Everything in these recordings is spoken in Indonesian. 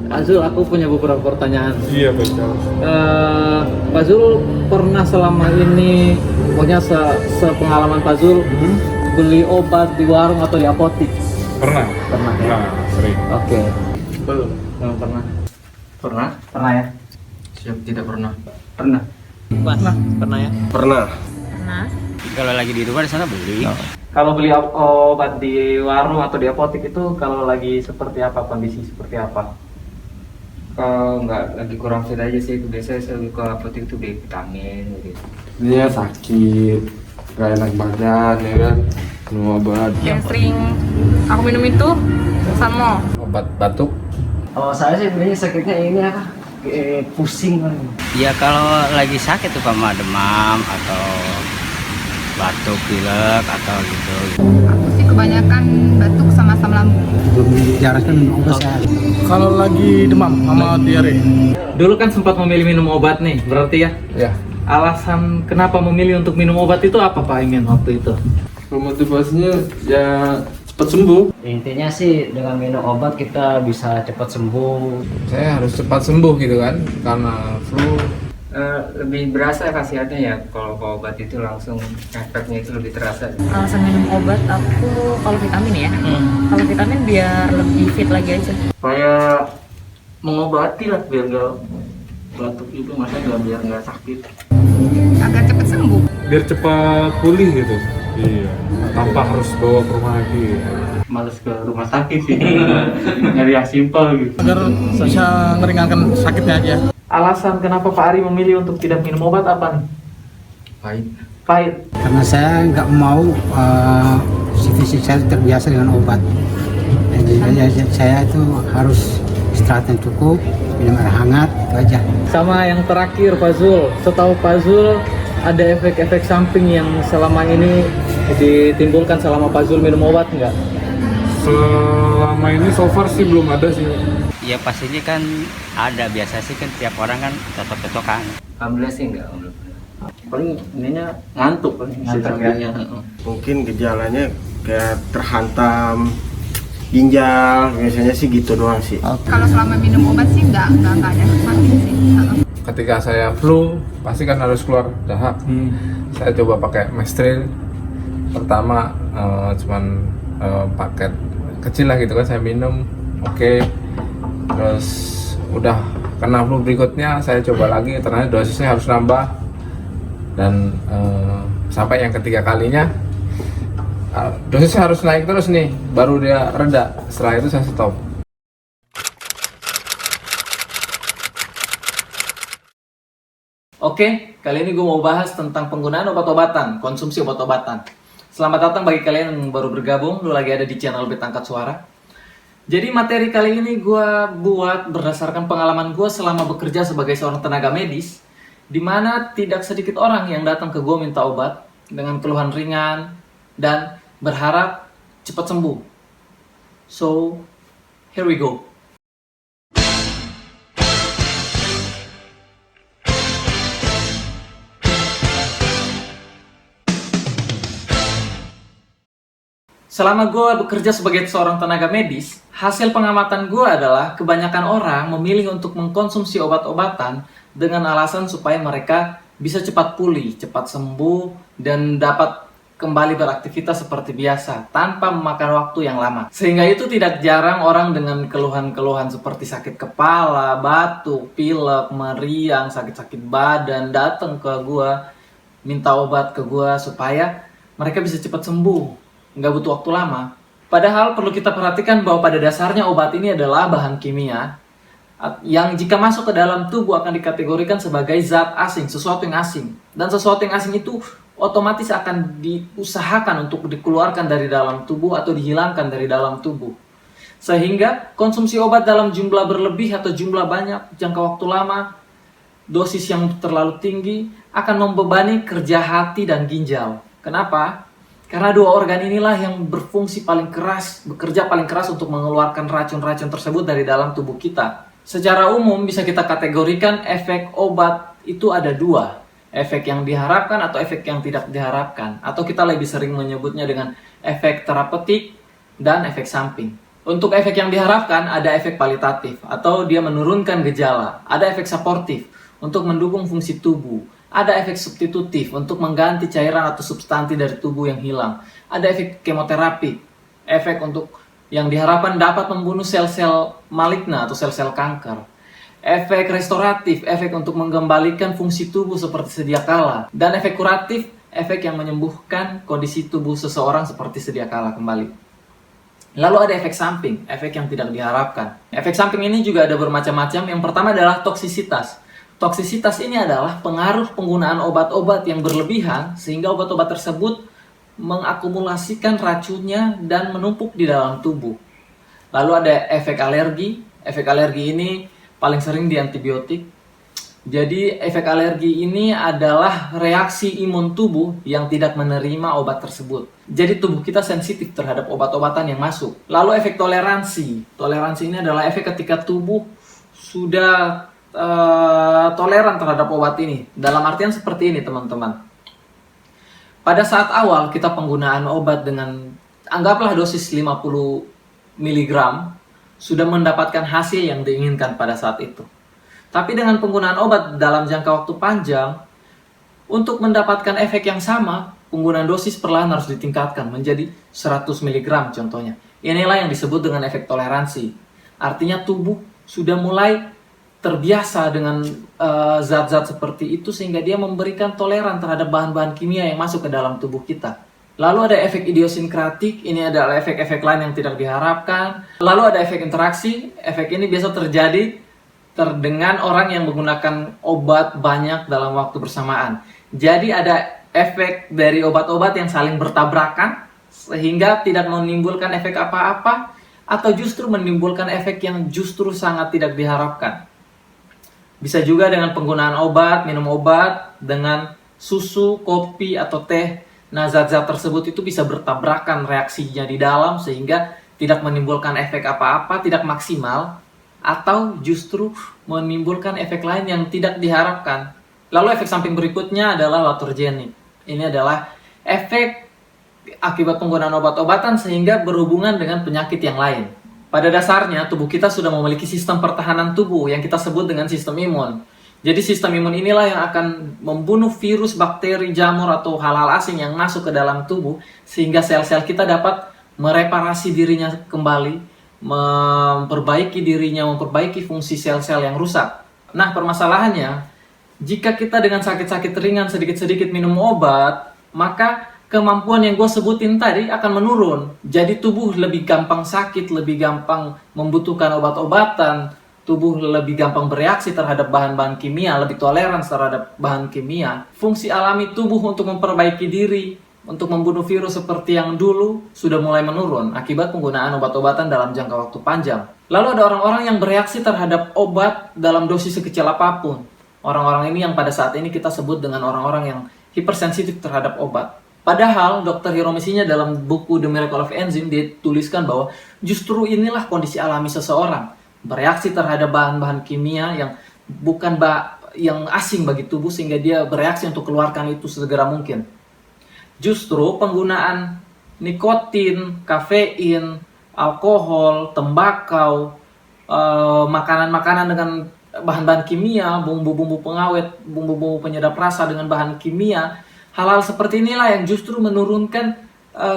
Pak Zul, aku punya beberapa pertanyaan. Iya betul. Pak Zul pernah selama ini, pokoknya sepengalaman Pak Zul, beli obat di warung atau di apotik? Pernah? Pernah ya? Nah, sering. Oke. Belum pernah. Pernah? Pernah ya? Siap, tidak pernah. Pernah. Pernah ya? Pernah. Nah, Kalau lagi di rumah di sana beli. Kalau beli obat di warung atau di apotik itu kalau lagi seperti apa, kondisi seperti apa? Kalau nggak lagi kurang fit aja sih, biasanya saya ke apotek itu beli vitamin gitu. Dia sakit, gak enak badan ya kan, minum obat. yang sering aku minum itu Sanmo. Obat batuk. Kalau saya sih belinya sakitnya ini apa? Pusing kan. Ya kalau lagi sakit tuh mah demam atau batuk pilek atau gitu. Aku sih kebanyakan batuk sama asam lambung. Kalau lagi demam sama diare. Dulu kan sempat memilih minum obat nih, berarti ya? Ya, Alasan kenapa memilih untuk minum obat itu apa Pak Imin waktu itu? motivasinya ya cepat sembuh. Intinya sih dengan minum obat kita bisa cepat sembuh. Saya harus cepat sembuh gitu kan, karena flu. Lebih berasa khasiatnya ya kalau obat itu langsung efeknya itu lebih terasa. Alasan minum obat aku kalau vitamin ya. Kalau vitamin biar lebih fit lagi aja. Supaya mengobati lah biar nggak batuk itu, maksudnya nggak biar nggak sakit. Agar cepat sembuh. Biar cepat pulih gitu. Iya. Tanpa harus bawa ke rumah sakit. Males ke rumah sakit sih, nyari yang simpel gitu. Agar bisa meringankan sakitnya aja. Alasan kenapa Pak Ari memilih untuk tidak minum obat apa nih? Pahit. Pahit. Karena saya nggak mau si fisik saya terbiasa dengan obat. Jadi saya itu harus istirahat yang cukup, minum air hangat, itu aja. Sama yang terakhir Pak Zul, setahu Pak Zul ada efek-efek samping yang selama ini ditimbulkan selama Pak Zul minum obat nggak? Selama ini so far sih belum ada sih. Ya pastinya kan ada, biasa sih kan tiap orang kan cocok-cocokan. Alhamdulillah sih enggak. Paling ininya ngantuk kan? Mungkin gejalanya kayak terhantam ginjal, biasanya sih gitu doang sih. Kalau selama minum obat sih nggak ada sakit sih. Ketika saya flu, pasti kan harus keluar dahak. Saya coba pakai Mestril. Pertama cuman paket kecil lah gitu kan, saya minum. Oke. Terus udah kena flu berikutnya saya coba lagi, ternyata dosisnya harus nambah. Dan sampai yang ketiga kalinya dosisnya harus naik terus nih, baru dia reda. Setelah itu saya stop. Oke, kali ini gue mau bahas tentang penggunaan obat-obatan, konsumsi obat-obatan. Selamat datang bagi kalian yang baru bergabung, lu lagi ada di channel Betangkat Suara. Jadi materi kali ini gue buat berdasarkan pengalaman gue selama bekerja sebagai seorang tenaga medis, di mana tidak sedikit orang yang datang ke gue minta obat dengan keluhan ringan dan berharap cepat sembuh. So, here we go. Selama gue bekerja sebagai seorang tenaga medis, hasil pengamatan gue adalah kebanyakan orang memilih untuk mengkonsumsi obat-obatan dengan alasan supaya mereka bisa cepat pulih, cepat sembuh, dan dapat kembali beraktivitas seperti biasa tanpa memakan waktu yang lama. Sehingga itu tidak jarang orang dengan keluhan-keluhan seperti sakit kepala, batuk, pilek, meriang, sakit-sakit badan datang ke gue, minta obat ke gue supaya mereka bisa cepat sembuh. Nggak butuh waktu lama. Padahal perlu kita perhatikan bahwa pada dasarnya obat ini adalah bahan kimia yang jika masuk ke dalam tubuh akan dikategorikan sebagai zat asing, sesuatu yang asing. Dan sesuatu yang asing itu otomatis akan diusahakan untuk dikeluarkan dari dalam tubuh atau dihilangkan dari dalam tubuh. Sehingga konsumsi obat dalam jumlah berlebih atau jumlah banyak, jangka waktu lama, dosis yang terlalu tinggi akan membebani kerja hati dan ginjal. Kenapa? Karena dua organ inilah yang berfungsi paling keras, bekerja paling keras untuk mengeluarkan racun-racun tersebut dari dalam tubuh kita. Secara umum bisa kita kategorikan efek obat itu ada dua. Efek yang diharapkan atau efek yang tidak diharapkan. Atau kita lebih sering menyebutnya dengan efek terapeutik dan efek samping. Untuk efek yang diharapkan, ada efek kualitatif atau dia menurunkan gejala. Ada efek suportif untuk mendukung fungsi tubuh. Ada efek substitutif untuk mengganti cairan atau substansi dari tubuh yang hilang. Ada efek kemoterapi, efek untuk yang diharapkan dapat membunuh sel-sel maligna atau sel-sel kanker. Efek restoratif, efek untuk mengembalikan fungsi tubuh seperti sedia kala. Dan efek kuratif, efek yang menyembuhkan kondisi tubuh seseorang seperti sedia kala kembali. Lalu ada efek samping, efek yang tidak diharapkan. Efek samping ini juga ada bermacam-macam. Yang pertama adalah toksisitas. Toksisitas ini adalah pengaruh penggunaan obat-obat yang berlebihan sehingga obat-obat tersebut mengakumulasikan racunnya dan menumpuk di dalam tubuh. Lalu ada efek alergi. Efek alergi ini paling sering di antibiotik. Jadi efek alergi ini adalah reaksi imun tubuh yang tidak menerima obat tersebut. Jadi tubuh kita sensitif terhadap obat-obatan yang masuk. Lalu efek toleransi. Toleransi ini adalah efek ketika tubuh sudah toleran terhadap obat ini. Dalam artian seperti ini teman-teman. Pada saat awal kita penggunaan obat dengan anggaplah dosis 50 mg sudah mendapatkan hasil yang diinginkan pada saat itu. Tapi dengan penggunaan obat dalam jangka waktu panjang, untuk mendapatkan efek yang sama, penggunaan dosis perlahan harus ditingkatkan menjadi 100 mg contohnya. Inilah yang disebut dengan efek toleransi. Artinya tubuh sudah mulai terbiasa dengan zat-zat seperti itu sehingga dia memberikan toleran terhadap bahan-bahan kimia yang masuk ke dalam tubuh kita. Lalu ada efek idiosinkratik, ini adalah efek-efek lain yang tidak diharapkan. Lalu ada efek interaksi, efek ini biasa terjadi dengan orang yang menggunakan obat banyak dalam waktu bersamaan. Jadi ada efek dari obat-obat yang saling bertabrakan sehingga tidak menimbulkan efek apa-apa atau justru menimbulkan efek yang justru sangat tidak diharapkan. Bisa juga dengan penggunaan obat, minum obat dengan susu, kopi atau teh. Nah, zat-zat tersebut itu bisa bertabrakan reaksinya di dalam sehingga tidak menimbulkan efek apa-apa, tidak maksimal, atau justru menimbulkan efek lain yang tidak diharapkan. Lalu efek samping berikutnya adalah iatrogenic. Ini adalah efek akibat penggunaan obat-obatan sehingga berhubungan dengan penyakit yang lain. Pada dasarnya tubuh kita sudah memiliki sistem pertahanan tubuh yang kita sebut dengan sistem imun. Jadi sistem imun inilah yang akan membunuh virus, bakteri, jamur atau hal-hal asing yang masuk ke dalam tubuh sehingga sel-sel kita dapat mereparasi dirinya kembali, memperbaiki dirinya, memperbaiki fungsi sel-sel yang rusak. Nah, permasalahannya, jika kita dengan sakit-sakit ringan sedikit-sedikit minum obat, maka kemampuan yang gue sebutin tadi akan menurun. Jadi tubuh lebih gampang sakit, lebih gampang membutuhkan obat-obatan, tubuh lebih gampang bereaksi terhadap bahan-bahan kimia, lebih toleran terhadap bahan kimia. Fungsi alami tubuh untuk memperbaiki diri, untuk membunuh virus seperti yang dulu sudah mulai menurun akibat penggunaan obat-obatan dalam jangka waktu panjang. Lalu ada orang-orang yang bereaksi terhadap obat dalam dosis sekecil apapun. Orang-orang ini yang pada saat ini kita sebut dengan orang-orang yang hipersensitif terhadap obat. Padahal Dr. Hiromisinya dalam buku The Miracle of Enzyme dia tuliskan bahwa justru inilah kondisi alami seseorang. Bereaksi terhadap bahan-bahan kimia yang bukan yang asing bagi tubuh sehingga dia bereaksi untuk keluarkan itu segera mungkin. Justru penggunaan nikotin, kafein, alkohol, tembakau, makanan-makanan dengan bahan-bahan kimia, bumbu-bumbu pengawet, bumbu-bumbu penyedap rasa dengan bahan kimia, hal-hal seperti inilah yang justru menurunkan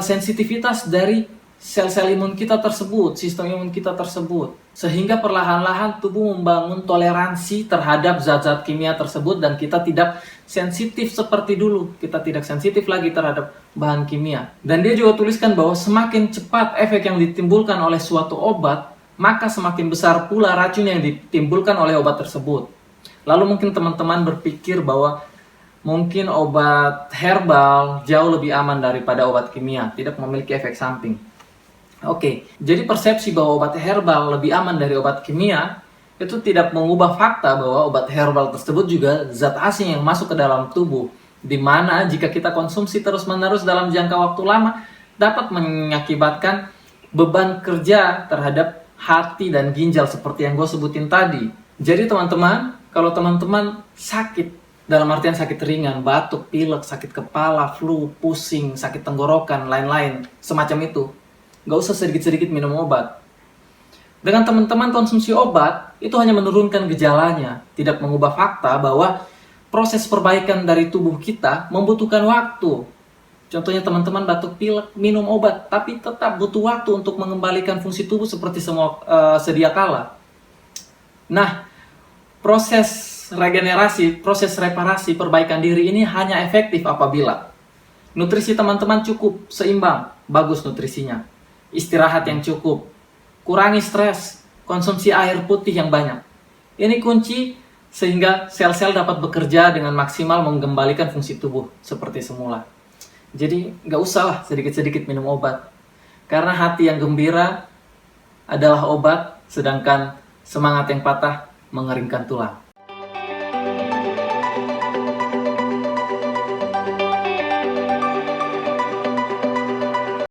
sensitivitas dari sel-sel imun kita tersebut, sistem imun kita tersebut. Sehingga perlahan-lahan tubuh membangun toleransi terhadap zat-zat kimia tersebut dan kita tidak sensitif seperti dulu. Kita tidak sensitif lagi terhadap bahan kimia. Dan dia juga tuliskan bahwa semakin cepat efek yang ditimbulkan oleh suatu obat, maka semakin besar pula racun yang ditimbulkan oleh obat tersebut. Lalu mungkin teman-teman berpikir bahwa mungkin obat herbal jauh lebih aman daripada obat kimia, tidak memiliki efek samping. Oke, jadi persepsi bahwa obat herbal lebih aman dari obat kimia itu tidak mengubah fakta bahwa obat herbal tersebut juga zat asing yang masuk ke dalam tubuh, di mana jika kita konsumsi terus-menerus dalam jangka waktu lama dapat mengakibatkan beban kerja terhadap hati dan ginjal seperti yang gue sebutin tadi. Jadi teman-teman, kalau teman-teman sakit dalam artian sakit ringan, batuk, pilek, sakit kepala, flu, pusing, sakit tenggorokan, lain-lain semacam itu, gak usah sedikit-sedikit minum obat. Dengan teman-teman konsumsi obat, itu hanya menurunkan gejalanya, tidak mengubah fakta bahwa proses perbaikan dari tubuh kita membutuhkan waktu. Contohnya teman-teman batuk pilek, minum obat, tapi tetap butuh waktu untuk mengembalikan fungsi tubuh seperti sedia kala. Nah, proses regenerasi, proses reparasi, perbaikan diri ini hanya efektif apabila nutrisi teman-teman cukup, seimbang, bagus nutrisinya, istirahat yang cukup, kurangi stres, konsumsi air putih yang banyak. Ini kunci sehingga sel-sel dapat bekerja dengan maksimal mengembalikan fungsi tubuh seperti semula. Jadi nggak usah lah sedikit-sedikit minum obat. Karena hati yang gembira adalah obat, sedangkan semangat yang patah mengeringkan tulang.